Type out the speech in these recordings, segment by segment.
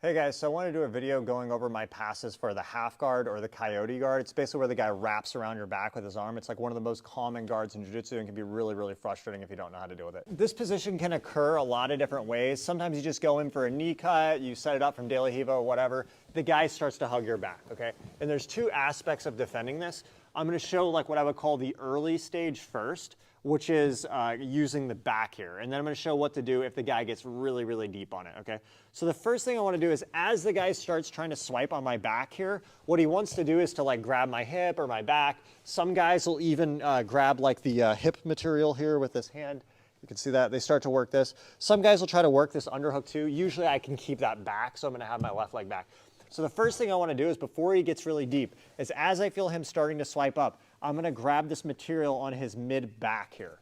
Hey guys, so I want to do a video going over my passes for the half guard or the coyote guard. It's basically where the guy wraps around your back with his arm. It's like one of the most common guards in Jiu-Jitsu and can be really, really frustrating if you don't know how to deal with it. This position can occur a lot of different ways. Sometimes you just go in for a knee cut, you set it up from De La Hiva or whatever. The guy starts to hug your back, okay? And there's two aspects of defending this. I'm going to show like what I would call the early stage first, which is using the back here. And then I'm going to show what to do if the guy gets really, really deep on it, okay? So the first thing I want to do is as the guy starts trying to swipe on my back here, what he wants to do is to like grab my hip or my back. Some guys will even grab like the hip material here with this hand. You can see that. They start to work this. Some guys will try to work this underhook too. Usually I can keep that back, so I'm going to have my left leg back. So the first thing I want to do is before he gets really deep is as I feel him starting to swipe up, I'm going to grab this material on his mid back here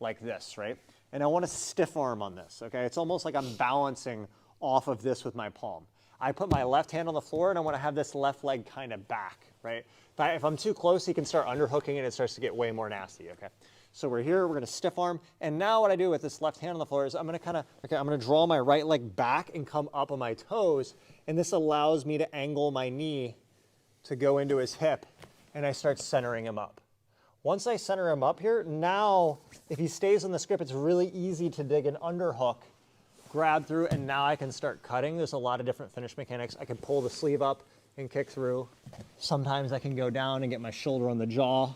like this, right? And I want to stiff arm on this, okay? It's almost like I'm balancing off of this with my palm. I put my left hand on the floor and I want to have this left leg kind of back, right? If I'm too close, he can start underhooking and it starts to get way more nasty, okay? So we're here, we're going to stiff arm. And now what I do with this left hand on the floor is I'm going to draw my right leg back and come up on my toes. And this allows me to angle my knee to go into his hip. And I start centering him up. Once I center him up here, now if he stays in the script, it's really easy to dig an underhook, grab through, and now I can start cutting. There's a lot of different finish mechanics. I can pull the sleeve up and kick through. Sometimes I can go down and get my shoulder on the jaw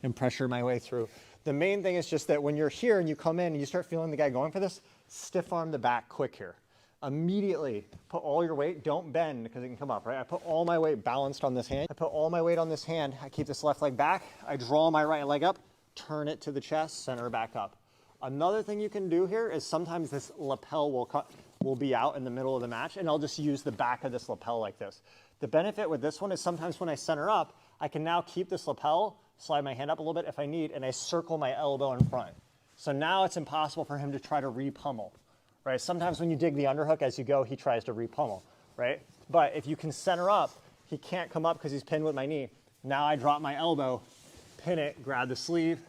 and pressure my way through. The main thing is just that when you're here and you come in and you start feeling the guy going for this, stiff arm the back quick here. Immediately put all your weight, don't bend because it can come up, right? I put all my weight balanced on this hand. I put all my weight on this hand. I keep this left leg back. I draw my right leg up, turn it to the chest, center back up. Another thing you can do here is sometimes this lapel will be out in the middle of the match and I'll just use the back of this lapel like this. The benefit with this one is sometimes when I center up, I can now keep this lapel, slide my hand up a little bit if I need, and I circle my elbow in front. So now it's impossible for him to try to re-pummel. Right? Sometimes when you dig the underhook as you go, he tries to re-pummel, right? But if you can center up, he can't come up because he's pinned with my knee. Now I drop my elbow, pin it, grab the sleeve,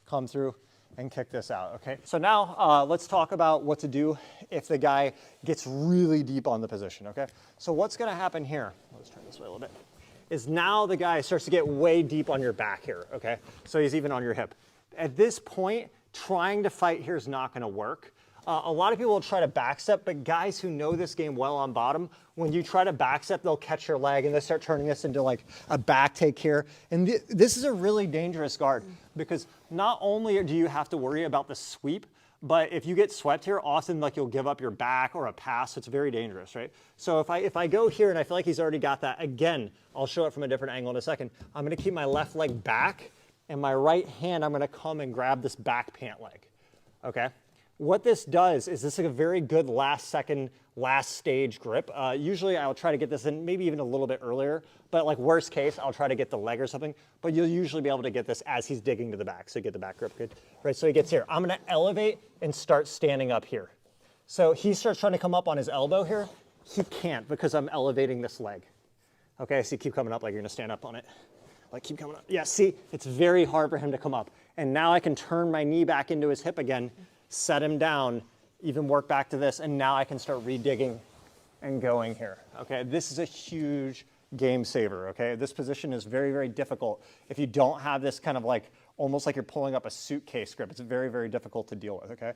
come through, and kick this out, okay? So now let's talk about what to do if the guy gets really deep on the position, okay? So what's gonna happen here, let's turn this way a little bit, is now the guy starts to get way deep on your back here, okay? So he's even on your hip. At this point, trying to fight here is not gonna work. A lot of people will try to backstep, but guys who know this game well on bottom, when you try to backstep, they'll catch your leg and they start turning this into like a back take here. And this is a really dangerous guard because not only do you have to worry about the sweep, but if you get swept here, often like you'll give up your back or a pass. It's very dangerous, right? So if I go here and I feel like he's already got that, again, I'll show it from a different angle in a second. I'm gonna keep my left leg back and my right hand, I'm gonna come and grab this back pant leg, okay? What this does is this is a very good last stage grip. Usually I'll try to get this in maybe even a little bit earlier, but like worst case, I'll try to get the leg or something, but you'll usually be able to get this as he's digging to the back, so you get the back grip good. Right, so he gets here. I'm gonna elevate and start standing up here. So he starts trying to come up on his elbow here. He can't because I'm elevating this leg. Okay, so you keep coming up like you're gonna stand up on it. Like keep coming up. Yeah, see, it's very hard for him to come up. And now I can turn my knee back into his hip again, set him down, even work back to this, and now I can start redigging and going here, okay? This is a huge game saver, okay? This position is very, very difficult. If you don't have this kind of like, almost like you're pulling up a suitcase grip, it's very, very difficult to deal with, okay?